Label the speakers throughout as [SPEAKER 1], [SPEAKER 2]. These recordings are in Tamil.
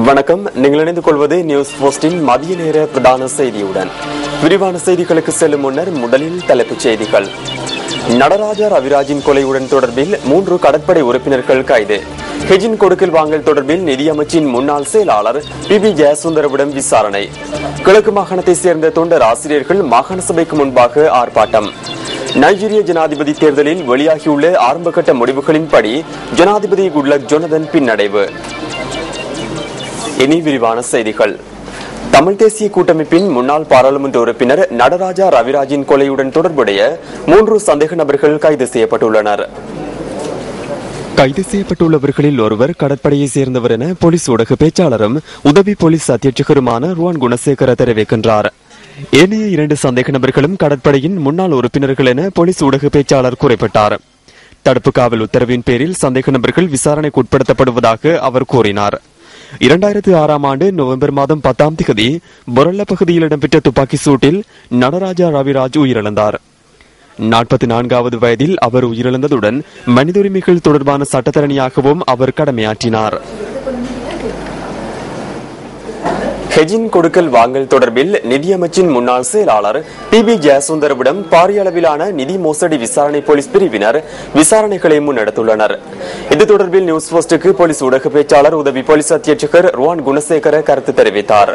[SPEAKER 1] வணக்கம். நீங்கள் இணைந்து கொள்வது நியூஸ் போஸ்டின் மதிய நேர பிரதான செய்தியுடன். விரிவான செய்திகளுக்கு செல்லும் முன்னர் முதலில் தலைப்புச் செய்திகள். நடராஜா ரவிராஜின் கொலையுடன் தொடர்பில் 3 கடற்படை உறுப்பினர்கள் கைது. ஹெஜின் கொடுக்கல் வாங்கல் தொடர்பில் நிதியமைச்சின் முன்னாள் செயலாளர் பி ஜெயசுந்தரவிடம் விசாரணை. கிழக்கு மாகாணத்தை சேர்ந்த தொண்டர் ஆசிரியர்கள் மாகாண சபைக்கு முன்பாக ஆர்ப்பாட்டம். நைஜீரிய ஜனாதிபதி தேர்தலில் வெளியாகியுள்ள ஆரம்பகட்ட முடிவுகளின்படி ஜனாதிபதி குட்லக் ஜொனதன் பின்னடைவு. இனி விரிவான செய்திகள். தமிழ் தேசிய கூட்டமைப்பின் முன்னாள் பாராளுமன்ற உறுப்பினர் நடராஜா ரவிராஜின் கொலையுடன் தொடர்புடைய 3 சந்தேக நபர்கள் கைது செய்யப்பட்டுள்ளனர். கைது செய்யப்பட்டுள்ளவர்களில் ஒருவர் கடற்படையை சேர்ந்தவர் என போலீஸ் ஊடக பேச்சாளரும் உதவி போலீஸ் அத்தியட்சகருமான ருவான் குணசேகர தெரிவிக்கின்றார். ஏனைய 2 சந்தேக நபர்களும் கடற்படையின் முன்னாள் உறுப்பினர்கள் என போலீஸ் ஊடக பேச்சாளர் குறிப்பிட்டார். தடுப்பு காவல் உத்தரவின் பேரில் சந்தேக நபர்கள் விசாரணைக்கு உட்படுத்தப்படுவதாக அவர் கூறினார். 2006 ஆண்டு நவம்பர் மாதம் 10ஆம் தேதி பொரல்ல பகுதியில் இடம்பெற்ற துப்பாக்கி சூட்டில் நடராஜா ரவிராஜ் உயிரிழந்தார். 44வது வயதில் அவர் உயிரிழந்ததுடன் மனித உரிமைகள் தொடர்பான சட்டத்தரணியாகவும் அவர் கடமையாற்றினார். ஹெஜின் கொடுக்கல் வாங்கல் தொடர்பில் நிதியமைச்சின் முன்னாள் செயலாளர் பி ஜெயசுந்தரவிடம் பாரிய அளவிலான நிதி மோசடி விசாரணை போலீஸ் பிரிவினர் விசாரணைகளை முன்னெடுத்துள்ளனர். இது தொடர்பில் நியூஸ் போஸ்டுக்கு போலீஸ் ஊடக பேச்சாளர் உதவி போலீஸ் அத்தியட்சகர் ருவான் குணசேகர கருத்து தெரிவித்தார்.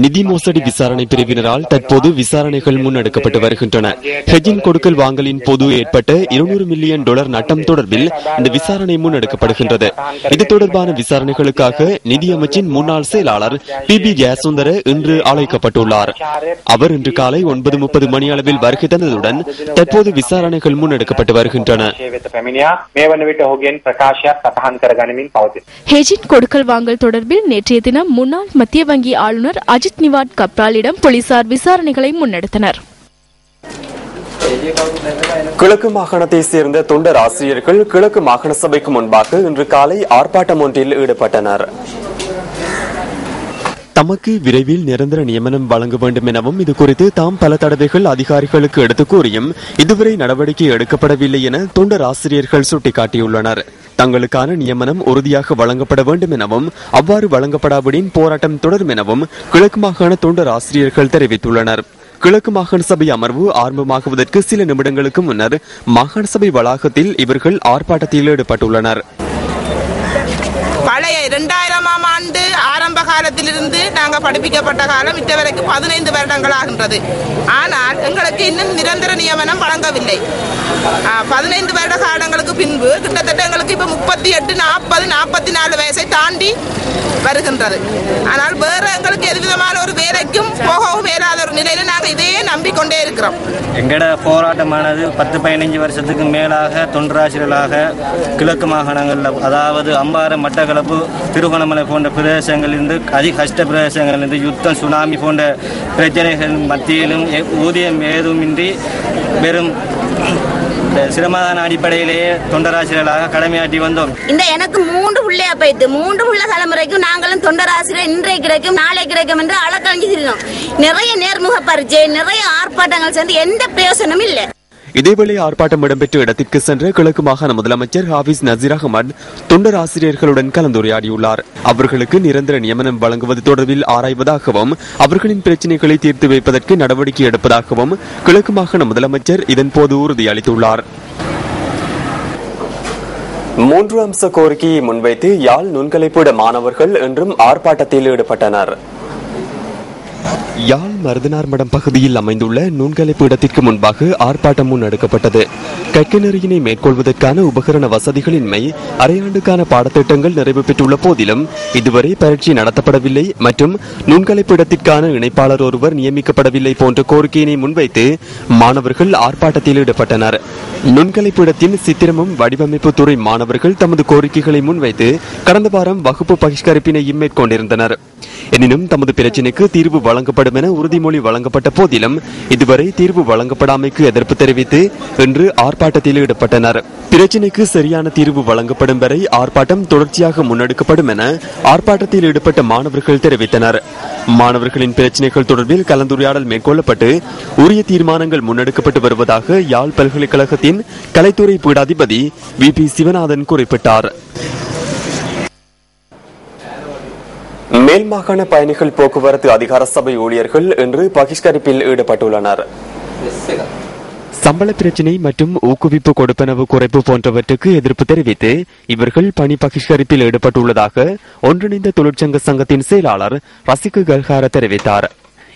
[SPEAKER 1] நிதி மோசடி விசாரணை பிரிவினரால் தற்போது விசாரணைகள் முன்னெடுக்கப்பட்டு வருகின்றன. ஹெஜின் கொடுக்கல் வாங்கலின் போது ஏற்பட்ட $200 மில்லியன் நட்டம் தொடர்பில் இந்த விசாரணை முன்னெடுக்கப்படுகின்றது. இது தொடர்பான விசாரணைகளுக்காக நிதியமைச்சின் முன்னாள் செயலாளர் பி ஜெயசுந்தர இன்று அழைக்கப்பட்டுள்ளார். அவர் இன்று காலை 9:30 மணி அளவில் வருகை தந்ததுடன் தற்போது விசாரணைகள் முன்னெடுக்கப்பட்டு வருகின்றன.
[SPEAKER 2] கொடுக்கல் வாங்கல் தொடர்பில் நேற்றைய தினம் முன்னாள் மத்திய வங்கி ஆளுநர் அஜித் நிவாட் கப்ராலிடம் போலீசார் விசாரணைகளை முன்னெடுத்தனர்.
[SPEAKER 1] கிழக்கு மாகாணத்தை சேர்ந்த தொண்டர் ஆசிரியர்கள் கிழக்கு மாகாண சபைக்கு முன்பாக இன்று காலை ஆர்ப்பாட்டம் ஒன்றில் ஈடுபட்டனர். தமக்கு விரைவில் நிரந்தர நியமனம் வழங்க வேண்டும் எனவும் இதுகுறித்து தாம் பல தடவைகள் அதிகாரிகளுக்கு எடுத்து கூறியும் இதுவரை நடவடிக்கை எடுக்கப்படவில்லை என தொண்டர் ஆசிரியர்கள் சுட்டிக்காட்டியுள்ளனர். தங்களுக்கான நியமனம் உறுதியாக வழங்கப்பட வேண்டும் எனவும் அவ்வாறு வழங்கப்படாவிடின் போராட்டம் தொடரும் எனவும் கிழக்கு மாகாண தொண்டர் ஆசிரியர்கள் தெரிவித்துள்ளனர். கிழக்கு மாகாண சபை அமர்வு ஆரம்பமாகுவதற்கு சில நிமிடங்களுக்கு முன்னர் மாகாண சபை வளாகத்தில் இவர்கள் ஆர்ப்பாட்டத்தில் ஈடுபட்டுள்ளனர்.
[SPEAKER 3] பழைய 2000ஆம் ஆண்டு ஆரம்ப காலத்திலிருந்து நாங்கள் படிப்பிக்கப்பட்ட காலம் இட்டவரைக்கும் 15 வருடங்கள் ஆகின்றது. ஆனால் எங்களுக்கு இன்னும் நிரந்தர நியமனம் வழங்கவில்லை. 15 வருட காலங்களுக்கு பின்பு கிட்டத்தட்ட எங்களுக்கு இப்ப 38, 40, 44 வயசை தாண்டி வருகின்றது. ஆனால் வேற எங்களுக்கு எதுவிதமான ஒரு வேலைக்கும் போகவும் இயலாத ஒரு நிலையில நாங்கள் இதையே நம்பிக்கொண்டே இருக்கிறோம்.
[SPEAKER 4] எங்கட போராட்டமானது 10-15 வருஷத்துக்கு மேலாக தொண்டராசிரியர்களாக கிழக்கு மாகாணங்களில், அதாவது அம்பாறை, மட்டக்களப்பு, திருகோணமலை போன்ற பிரதேசங்களிலிருந்து அதிக கஷ்ட பிரதேசங்களிலிருந்து யுத்தம், சுனாமி போன்ற பிரச்சனைகள் மத்தியிலும் ஊதியம் ஏதுமின்றி வெறும் சிரமதான அடிப்படையிலேயே தொண்டராசிரியர்களாக கடமையாற்றி வந்தோம்.
[SPEAKER 5] இந்த எனக்கு 3 பிள்ளையா போயிட்டு 3 பிள்ளை தலைமுறைக்கும் நாங்களும் தொண்டராசிரியர் இன்றைக்கு கிடைக்கும் நாளை கிடைக்கும் என்று அளக்கழிஞ்சிருந்தோம். நிறைய நேர்முக பரீட்சை, நிறைய ஆர்ப்பாட்டங்கள் சேர்ந்து எந்த பிரயோசனமும் இல்லை.
[SPEAKER 1] இதேவேளை ஆர்ப்பாட்டம் இடம்பெற்ற இடத்திற்கு சென்ற கிழக்கு மாகாண முதலமைச்சர் ஹாபிஸ் நசீர் அகமது தொண்டர் ஆசிரியர்களுடன் கலந்துரையாடியுள்ளார். அவர்களுக்கு நிரந்தர நியமனம் வழங்குவது தொடர்பில் ஆராய்வதாகவும் அவர்களின் பிரச்சினைகளை தீர்த்து வைப்பதற்கு நடவடிக்கை எடுப்பதாகவும் கிழக்கு மாகாண முதலமைச்சர் இதன்போது உறுதியளித்துள்ளார். 3 அம்ச கோரிக்கையை முன்வைத்து யாழ் நுண்கலைப்பீட மாணவர்கள் இன்றும் ஆர்ப்பாட்டத்தில் ஈடுபட்டனர். யாழ் மருதனார் மடம் பகுதியில் அமைந்துள்ள நுண்கலை பீடத்திற்கு முன்பாக ஆர்ப்பாட்டம் முன்னெடுக்கப்பட்டது. கற்கைநெறியினை மேற்கொள்வதற்கான உபகரண வசதிகளின்மை, அரையாண்டுக்கான பாடத்திட்டங்கள் நிறைவு பெற்றுள்ள போதிலும் இதுவரை பரீட்சை நடத்தப்படவில்லை மற்றும் நுண்கலை பீடத்திற்கான இணைப்பாளர் ஒருவர் நியமிக்கப்படவில்லை போன்ற கோரிக்கையினை முன்வைத்து மாணவர்கள் ஆர்ப்பாட்டத்தில் ஈடுபட்டனர். நுண்கலை பீடத்தின் சித்திரமும் வடிவமைப்பு துறை மாணவர்கள் தமது கோரிக்கைகளை முன்வைத்து கடந்த வாரம் வகுப்பு பகிஷ்கரிப்பினை மேற்கொண்டிருந்தனர். எனினும் தமது பிரச்சினைக்கு தீர்வு வழங்கப்படும் என உறுதிமொழி வழங்கப்பட்ட போதிலும் இதுவரை தீர்வு வழங்கப்படாமைக்கு எதிர்ப்பு தெரிவித்து இன்று ஆர்ப்பாட்டத்தில் ஈடுபட்டனர். பிரச்சினைக்கு சரியான தீர்வு வழங்கப்படும் வரை ஆர்ப்பாட்டம் தொடர்ச்சியாக முன்னெடுக்கப்படும் என ஆர்ப்பாட்டத்தில் ஈடுபட்ட மாணவர்கள் தெரிவித்தனர். மாணவர்களின் பிரச்சினைகள் தொடர்பில் கலந்துரையாடல் மேற்கொள்ளப்பட்டு உரிய தீர்மானங்கள் முன்னெடுக்கப்பட்டு வருவதாக யாழ் பல்கலைக்கழகத்தின் கலைத்துறை பீடாதிபதி VP சிவநாதன் குறிப்பிட்டார். மேல் மாகாண பயணிகள் போக்குவரத்து அதிகார சபை ஊழியர்கள் இன்று பகிஷ்கரிப்பில் ஈடுபட்டுள்ளனர். சம்பள பிரச்சினை மற்றும் ஊக்குவிப்பு கொடுப்பனவு குறைப்பு போன்றவற்றுக்கு எதிர்ப்பு தெரிவித்து இவர்கள் பணி பகிஷ்கரிப்பில் ஈடுபட்டுள்ளதாக ஒன்றிணைந்த தொழிற்சங்க சங்கத்தின் செயலாளர் ரசிகு கல்ஹார தெரிவித்தார்.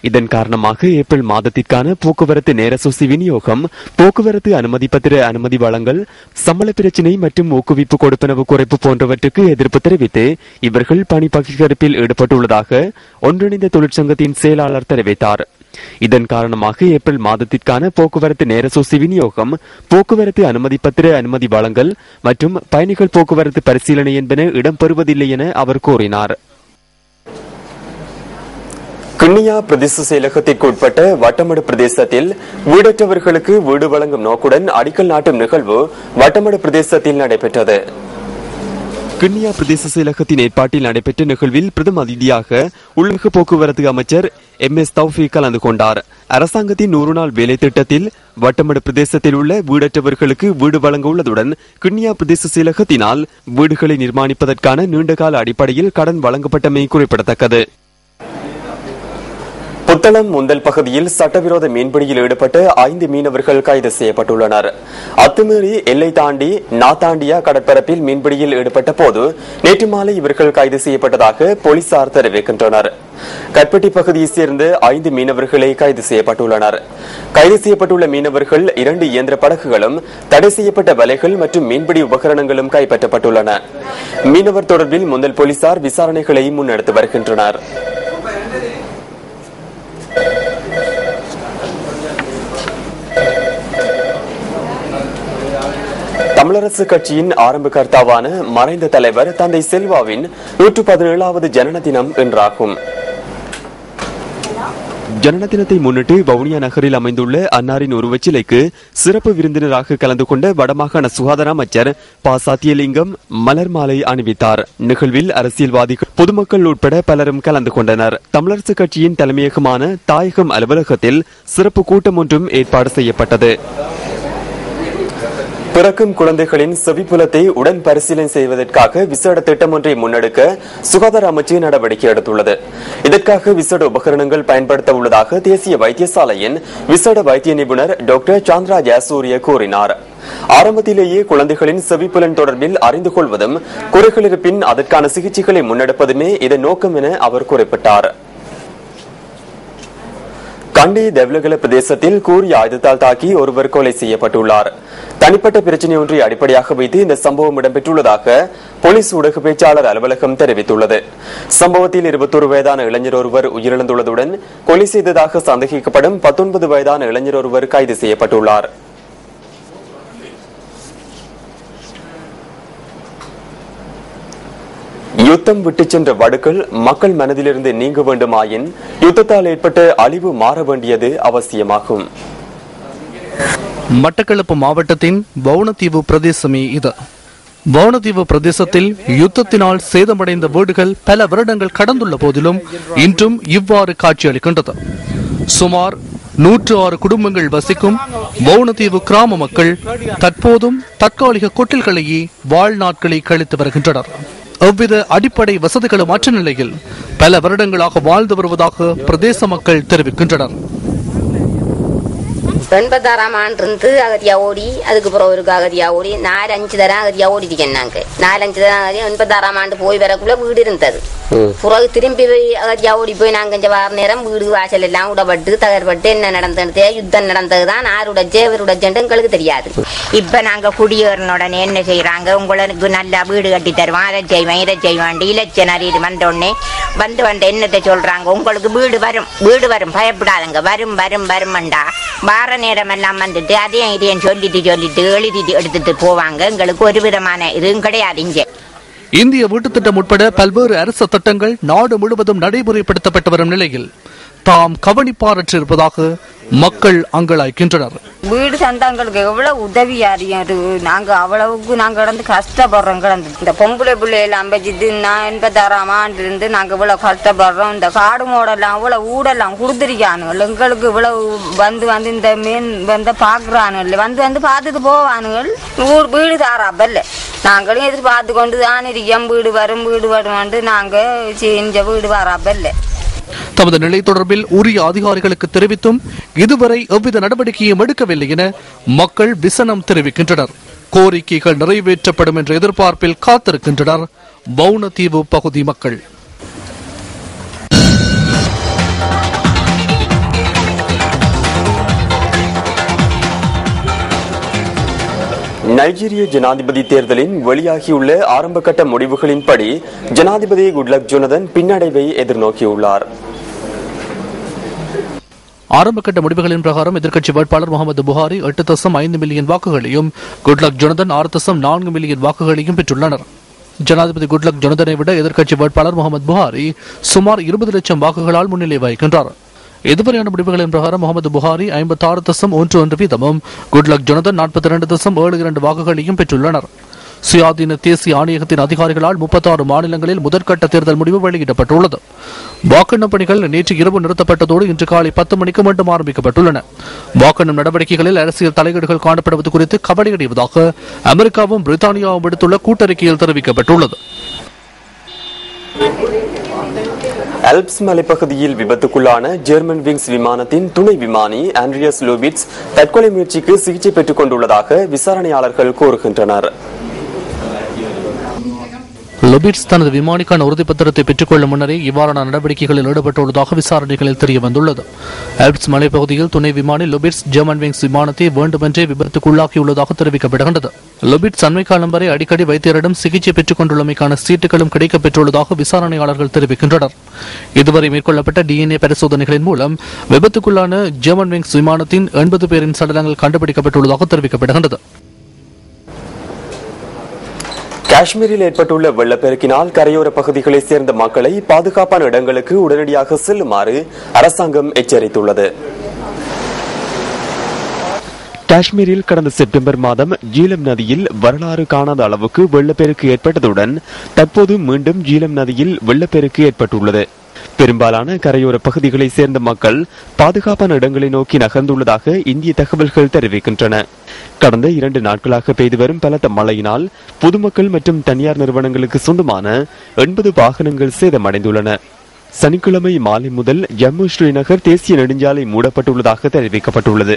[SPEAKER 1] இதன் காரணமாக ஏப்ரல் மாதத்திற்கான போக்குவரத்து நேர சூசி விநியோகம், போக்குவரத்து அனுமதி பத்திர அனுமதி வழங்கல், சம்பள பிரச்சினை மற்றும் ஊக்குவிப்பு கொடுப்பனவு குறைப்பு போன்றவற்றுக்கு எதிர்ப்பு தெரிவித்து இவர்கள் பணி பகிஷ்கரிப்பில் ஈடுபட்டுள்ளதாக ஒன்றிணைந்த தொழிற்சங்கத்தின் செயலாளர் தெரிவித்தார். இதன் காரணமாக ஏப்ரல் மாதத்திற்கான போக்குவரத்து நேர சூசி விநியோகம், போக்குவரத்து அனுமதி பத்திர அனுமதி வழங்கல் மற்றும் பயணிகள் போக்குவரத்து பரிசீலனை என்பன இடம்பெறுவதில்லை என அவர் கூறினார். கிண்ணியா பிரதேச செயலகத்திற்கு உட்பட்ட வட்டமடு பிரதேசத்தில் வீடற்றவர்களுக்கு வீடு வழங்கும் நோக்குடன் அடிக்கல் நாட்டும் நிகழ்வு வட்டமடு பிரதேசத்தில் நடைபெற்றது. கிண்ணியா பிரதேச செயலகத்தின் ஏற்பாட்டில் நடைபெற்ற நிகழ்வில் பிரதம அதிதியாக உள்நாட்டு போக்குவரத்து அமைச்சர் MS தௌஃபீக் கலந்து கொண்டார். அரசாங்கத்தின் 100 நாள் வேலை திட்டத்தில் வட்டமடு பிரதேசத்தில் உள்ள வீடற்றவர்களுக்கு வீடு வழங்க உள்ளதுடன் கிண்ணியா பிரதேச செயலகத்தினால் வீடுகளை நிர்மாணிப்பதற்கான நீண்டகால அடிப்படையில் கடன் வழங்கப்பட்டமை குறிப்பிடத்தக்கது. புத்தளம் முந்தல் பகுதியில் சட்டவிரோத மீன்பிடியில் ஈடுபட்ட 5 மீனவர்கள் கைது செய்யப்பட்டுள்ளனர். அத்துமீறி எல்லை தாண்டி நாத்தாண்டியா கடற்பரப்பில் மீன்பிடியில் ஈடுபட்ட போது நேற்று மாலை இவர்கள் கைது செய்யப்பட்டதாக போலீசார் தெரிவிக்கின்றனர். கட்பட்டி பகுதியைச் சேர்ந்த 5 மீனவர்களை கைது செய்யப்பட்டுள்ளனர். கைது செய்யப்பட்டுள்ள மீனவர்கள் 2 இயந்திர படகுகளும் தடை செய்யப்பட்ட வலைகள் மற்றும் மீன்பிடி உபகரணங்களும் கைப்பற்றப்பட்டுள்ளன. மீனவர் தொடர்பில் முந்தல் போலீசார் விசாரணைகளை முன்னெடுத்து வருகின்றனர். தமிழரசு கட்சியின் ஆரம்ப கர்த்தாவான மறைந்த தலைவர் தந்தை செல்வாவின் 117வது ஜனன தினம் இன்றாகும். ஜனன தினத்தை முன்னிட்டு வவுனியா நகரில் அமைந்துள்ள அன்னாரின் உருவச்சிலைக்கு சிறப்பு விருந்தினராக கலந்து கொண்ட வடமாகாண சுகாதார அமைச்சர் ப. சத்தியலிங்கம் மலர் மாலை அணிவித்தார். நிகழ்வில் அரசியல்வாதிகள், பொதுமக்கள் உட்பட பலரும் கலந்து கொண்டனர். தமிழரசு கட்சியின் தலைமையகமான தாயகம் அலுவலகத்தில் சிறப்பு கூட்டம் ஒன்றும் ஏற்பாடு செய்யப்பட்டது. பிறக்கும் குழந்தைகளின் செவிப்புலத்தை உடன் பரிசீலனை செய்வதற்காக விசேட திட்டம் ஒன்றை முன்னெடுக்க சுகாதார அமைச்சு நடவடிக்கை எடுத்துள்ளது. இதற்காக விசேட உபகரணங்கள் பயன்படுத்த உள்ளதாக தேசிய வைத்தியசாலையின் விசேட வைத்திய நிபுணர் டாக்டர் சந்திரா ஜெயசூரிய கூறினார். ஆரம்பத்திலேயே குழந்தைகளின் செவிப்புலன் தொடர்பில் அறிந்து கொள்வதும் குறைகள் இருப்பின் அதற்கான சிகிச்சைகளை முன்னெடுப்பதுமே இதன் நோக்கம் என அவர் குறிப்பிட்டார். கண்டி தெவ்லகல பிரதேசத்தில் கூறிய ஆயுதத்தால் தாக்கி ஒருவர் கொலை செய்யப்பட்டுள்ளார். தனிப்பட்ட பிரச்சனை ஒன்றை அடிப்படையாக வைத்து இந்த சம்பவம் இடம்பெற்றுள்ளதாக போலீஸ் ஊடக பேச்சாளர் அலுவலகம் தெரிவித்துள்ளது. சம்பவத்தில் 21 வயதான இளைஞர் ஒருவர் உயிரிழந்துள்ளதுடன் கொலை செய்ததாக சந்தேகிக்கப்படும் 19 வயதான இளைஞர் ஒருவர் கைது செய்யப்பட்டுள்ளார். யுத்தம் விட்டு சென்ற வடுக்கள் மக்கள் மனதிலிருந்து நீங்க வேண்டுமாயின் யுத்தத்தால் ஏற்பட்ட அழிவு மாற வேண்டியது அவசியமாகும்.
[SPEAKER 6] மட்டக்களப்பு மாவட்டத்தின் வவுணதீவு பிரதேசமே இது. வவுணதீவு பிரதேசத்தில் யுத்தத்தினால் சேதமடைந்த வீடுகள் பல வருடங்கள் கடந்துள்ள போதிலும் இன்றும் இவ்வாறு காட்சியளிக்கின்றது. சுமார் 106 குடும்பங்கள் வசிக்கும் வவுணதீவு கிராம மக்கள் தற்போதும் தற்காலிக கொட்டில்களையே வாழ்நாட்களை கழித்து வருகின்றனர். எவ்வித அடிப்படை வசதிகளும் அற்ற நிலையில் பல வருடங்களாக வாழ்ந்து வருவதாக பிரதேச மக்கள் தெரிவிக்கின்றனர்.
[SPEAKER 5] 86ஆம் ஆண்டு இருந்து அகதியா ஓடி, அதுக்கு பிறகு ஒரு அகதியா ஓடி 4-5 தரம் அகதியா ஓடிட்டேன். நாங்க 4-5 தரம் அகதியா 86ஆம் ஆண்டு போய் வரக்குள்ள வீடு இருந்தது. பிறகு திரும்பி அகதியா ஓடி போய் நாங்க கொஞ்சம் வார நேரம் வீடு வாசல் எல்லாம் உடப்பட்டு தகர்பட்டு என்ன நடந்தது, யுத்தம் நடந்ததுதான் ஆருடைச்சே இவருடைச்சேன்ட்டு எங்களுக்கு தெரியாது.
[SPEAKER 7] இப்ப நாங்க குடியேறின உடனே என்ன செய்யறாங்க, உங்களுக்கு நல்லா வீடு கட்டி தருவான், அதை செய்வேன் இதை செய்வான், இலட்சம் அறிவு வந்தோடனே வந்து என்னத்தை சொல்றாங்க, உங்களுக்கு வீடு வரும் பயப்படாதுங்க, வரும்ண்டா வார நேரம் எல்லாம் வந்துட்டு அதையும் இதையும் சொல்லிட்டு எழுதிட்டு எடுத்துட்டு போவாங்க. எங்களுக்கு ஒரு விதமான இதுவும் கிடையாது. இங்க
[SPEAKER 6] இந்திய வீட்டுத் திட்டம் உட்பட பல்வேறு அரசு திட்டங்கள் நாடு முழுவதும் நடைமுறைப்படுத்தப்பட்டு வரும் நிலையில் தாம் கவனிப்பாரற்றிருப்பதாக மக்கள் அங்கலாய்க்கின்றனர்.
[SPEAKER 8] வீடு சந்தாங்களுக்கு எவ்வளவு உதவியா இருக்கு. நாங்க அவ்வளவுக்கு நாங்க கடந்து கஷ்டப்படுறோம். கடந்து இந்த பொம்பளை பிள்ளையெல்லாம் வச்சுட்டு நான் 86ஆம் ஆண்டிலிருந்து நாங்க இவ்வளவு கஷ்டப்படுறோம். இந்த காடு மோடெல்லாம் இவ்வளவு ஊடெல்லாம் கொடுத்துருக்கானுங்கள். எங்களுக்கு இவ்வளவு வந்து இந்த மீன் வந்து பாக்குறானுங்கள். வந்து பார்த்துட்டு போவானுங்கள். வீடு தாராப்பல்ல நாங்களும் எதிர்பார்த்து கொண்டு தான் இருக்கோம். வீடு வரும் நாங்க செஞ்ச வீடு வராப்பல்ல.
[SPEAKER 6] தமது நிலை தொடர்பில் உரிய அதிகாரிகளுக்கு தெரிவித்தும் இதுவரை எவ்வித நடவடிக்கையும் எடுக்கவில்லை என மக்கள் விசனம் தெரிவிக்கின்றனர். கோரிக்கைகள் நிறைவேற்றப்படும் என்ற எதிர்பார்ப்பில் காத்திருக்கின்றனர் வவுணதீவு பகுதி மக்கள்.
[SPEAKER 1] நைஜீரிய ஜனாதிபதி தேர்தலின் வெளியாகியுள்ள ஆரம்பகட்ட முடிவுகளின்படி ஜனாதிபதி குட்லக் ஜொனதன் பின்னடைவை எதிர்நோக்கியுள்ளார்.
[SPEAKER 6] ஆரம்பகட்ட முடிவுகளின் பிரகாரம் எதிர்க்கட்சி வேட்பாளர் முகமது புகாரி 8.5 மில்லியன் வாக்குகளையும் குட்லக் ஜொனதன் 6.4 மில்லியன் வாக்குகளையும் பெற்றுள்ளனர். ஜனாதிபதி குட்லக் ஜொனதனை விட எதிர்க்கட்சி வேட்பாளர் முகமது புகாரி சுமார் 20 லட்சம் வாக்குகளால் முன்னிலை வகிக்கின்றார். இதுவரையான முடிவுகளின் பிரகாரம் முகமது புகாரி 56.11 வீதமும் குட்லக் ஜொனதன் 42.72 வாக்குகளையும் பெற்றுள்ளனர். சுயாதீன தேசிய ஆணையகத்தின் அதிகாரிகளால் 36 மாநிலங்களில் முதற்கட்ட தேர்தல் முடிவு வெளியிடப்பட்டுள்ளது. வாக்கெண்ணும் பணிகள் நேற்று இரவு நிறுத்தப்பட்டதோடு இன்று காலை 10 மணிக்கு மீண்டும் ஆரம்பிக்கப்பட்டுள்ளன. வாக்கெண்ணும் நடவடிக்கைகளில் அரசியல் தலையீடுகள் காணப்படுவது குறித்து கவலையடைவதாக அமெரிக்காவும் பிரித்தானியாவும் விடுத்துள்ள கூட்டறிக்கையில் தெரிவிக்கப்பட்டுள்ளது.
[SPEAKER 1] அல்ப்ஸ் மலைப்பகுதியில் விபத்துக்குள்ளான ஜெர்மன் விங்ஸ் விமானத்தின் துணை விமானி ஆண்ட்ரியாஸ் லூபிட்ஸ் தற்கொலை முயற்சிக்கு சிகிச்சை பெற்றுக் கொண்டுள்ளதாக விசாரணையாளர்கள் கூறுகின்றனர்.
[SPEAKER 6] லூபிட்ஸ் தனது விமானிக்கான உறுதிப்பத்திரத்தை பெற்றுக்கொள்ளும் முன்னரே இவ்வாறான நடவடிக்கைகளில் ஈடுபட்டுள்ளதாக விசாரணைகளில் தெரிய வந்துள்ளது. அல்ப்ஸ் மலைப்பகுதியில் துணை விமானி லூபிட்ஸ் ஜெர்மன் விங்ஸ் விமானத்தை வேண்டுமென்றே விபத்துக்குள்ளாக்கியுள்ளதாக தெரிவிக்கப்படுகின்றது. லூபிட்ஸ் அண்மை காலம் வரை அடிக்கடி வைத்தியரிடம் சிகிச்சை பெற்றுக் கொண்டுள்ளமைக்கான சீட்டுகளும் கிடைக்கப் பெற்றுள்ளதாக விசாரணையாளர்கள் தெரிவிக்கின்றனர். இதுவரை மேற்கொள்ளப்பட்ட DNA பரிசோதனைகளின் மூலம் விபத்துக்குள்ளான ஜெர்மன் விங்ஸ் விமானத்தின் 80 பேரின் சடலங்கள் கண்டுபிடிக்கப்பட்டுள்ளதாக தெரிவிக்கப்படுகின்றது.
[SPEAKER 1] காஷ்மீரில் ஏற்பட்டுள்ள வெள்ளப்பெருக்கினால் கரையோர பகுதிகளைச் சேர்ந்த மக்களை பாதுகாப்பான இடங்களுக்கு உடனடியாக செல்லுமாறு அரசாங்கம் எச்சரித்துள்ளது. காஷ்மீரில் கடந்த செப்டம்பர் மாதம் ஜீலம் நதியில் வரலாறு காணாத அளவுக்கு வெள்ளப்பெருக்கு ஏற்பட்டதுடன் தற்போது மீண்டும் ஜீலம் நதியில் வெள்ளப்பெருக்கு ஏற்பட்டுள்ளது. பெரும்பாலான கரையோர பகுதிகளை சேர்ந்த மக்கள் பாதுகாப்பான இடங்களை நோக்கி நகர்ந்துள்ளதாக இந்திய தகவல்கள் தெரிவிக்கின்றன. கடந்த 2 நாட்களாக பெய்து வரும் பலத்த மழையினால் பொதுமக்கள் மற்றும் தனியார் நிறுவனங்களுக்கு சொந்தமான 80 வாகனங்கள் சேதமடைந்துள்ளன. சனிக்கிழமை மாலை முதல் ஜம்மு ஸ்ரீநகர் தேசிய நெடுஞ்சாலை மூடப்பட்டுள்ளதாக தெரிவிக்கப்பட்டுள்ளது.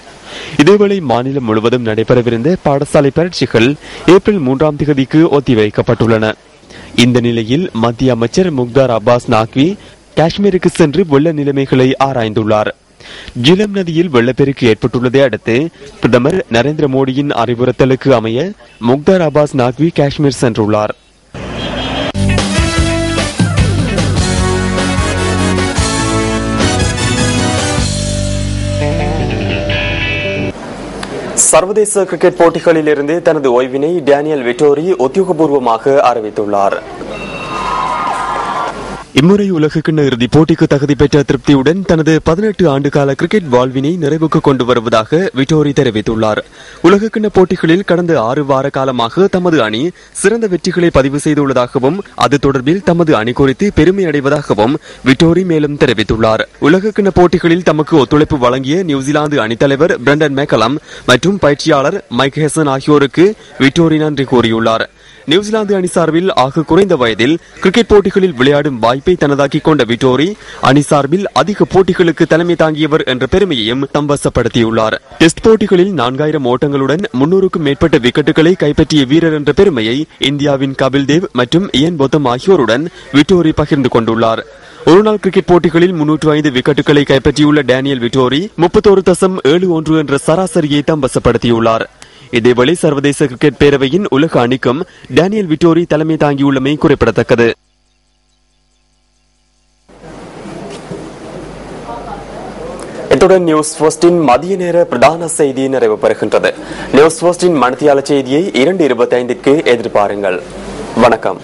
[SPEAKER 1] இதேவேளை மாநிலம் முழுவதும் நடைபெறவிருந்த பாடசாலை பரீட்சைகள் ஏப்ரல் 3ஆம் தேதிக்கு ஒத்திவைக்கப்பட்டுள்ளன. இந்த நிலையில் மத்திய அமைச்சர் முக்தார் அப்பாஸ் நக்வி காஷ்மீருக்கு சென்று வெள்ள நிலைமைகளை ஆராய்ந்துள்ளார். ஜிலம் நதியில் வெள்ளப்பெருக்கு ஏற்பட்டுள்ளதை அடுத்து பிரதமர் நரேந்திர மோடியின் அறிவுறுத்தலுக்கு அமைய முக்தார் அப்பாஸ் நக்வி காஷ்மீர் சென்றுள்ளார். சர்வதேச கிரிக்கெட் போட்டிகளில் இருந்து தனது ஓய்வினை டேனியல் விட்டோரி உத்தியோகபூர்வமாக அறிவித்துள்ளார். இம்முறை உலகக்கிண்ண இறுதிப் போட்டிக்கு தகுதி பெற்ற திருப்தியுடன் தனது 18 ஆண்டுகால கிரிக்கெட் வாழ்வினை நிறைவுக்கு கொண்டு வருவதாக விட்டோரி தெரிவித்துள்ளார். உலகக்கிண்ண போட்டிகளில் கடந்த 6 வார காலமாக தமது அணி சிறந்த வெற்றிகளை பதிவு செய்துள்ளதாகவும் அது தொடர்பில் தமது அணி குறித்து பெருமை அடைவதாகவும் விட்டோரி மேலும் தெரிவித்துள்ளார். உலகக்கிண்ண போட்டிகளில் தமக்கு ஒத்துழைப்பு வழங்கிய நியூசிலாந்து அணித்தலைவர் பிரண்டன் மெக்கலம் மற்றும் பயிற்சியாளர் மைக் ஹெசன் ஆகியோருக்கு விட்டோரி நன்றி கூறியுள்ளார். நியூசிலாந்து அணி சார்பில் ஆக குறைந்த வயதில் கிரிக்கெட் போட்டிகளில் விளையாடும் வாய்ப்பை தனதாக்கிக் கொண்ட விட்டோரி அணி சார்பில் அதிக போட்டிகளுக்கு தலைமை தாங்கியவர் என்ற பெருமையையும் தம்பசப்படுத்தியுள்ளார். டெஸ்ட் போட்டிகளில் 4000 ஓட்டங்களுடன் 300க்கும் மேற்பட்ட விக்கெட்டுகளை கைப்பற்றிய வீரர் என்ற பெருமையை இந்தியாவின் கபில் தேவ் மற்றும் இயன் பொத்தம் ஆகியோருடன் விட்டோரி பகிர்ந்து கொண்டுள்ளார். ஒருநாள் கிரிக்கெட் போட்டிகளில் 305 விக்கெட்டுகளை கைப்பற்றியுள்ள டேனியல் விட்டோரி 31.71 என்ற சராசரியை தம்பசப்படுத்தியுள்ளார். இதேவேளை சர்வதேச கிரிக்கெட் பேரவையின் உலக அணிக்கும் டேனியல் விட்டோரி தலைமை தாங்கியுள்ளமை குறிப்பிடத்தக்கது. இத்துடன் நியூஸ் ஃபர்ஸ்டின் மதிய நேர பிரதான செய்தி நிறைவு பெறுகின்றது. நியூஸ் ஃபர்ஸ்டின் மணித்தியால செய்தியை 2:25க்கு எதிர்பாருங்கள். வணக்கம்.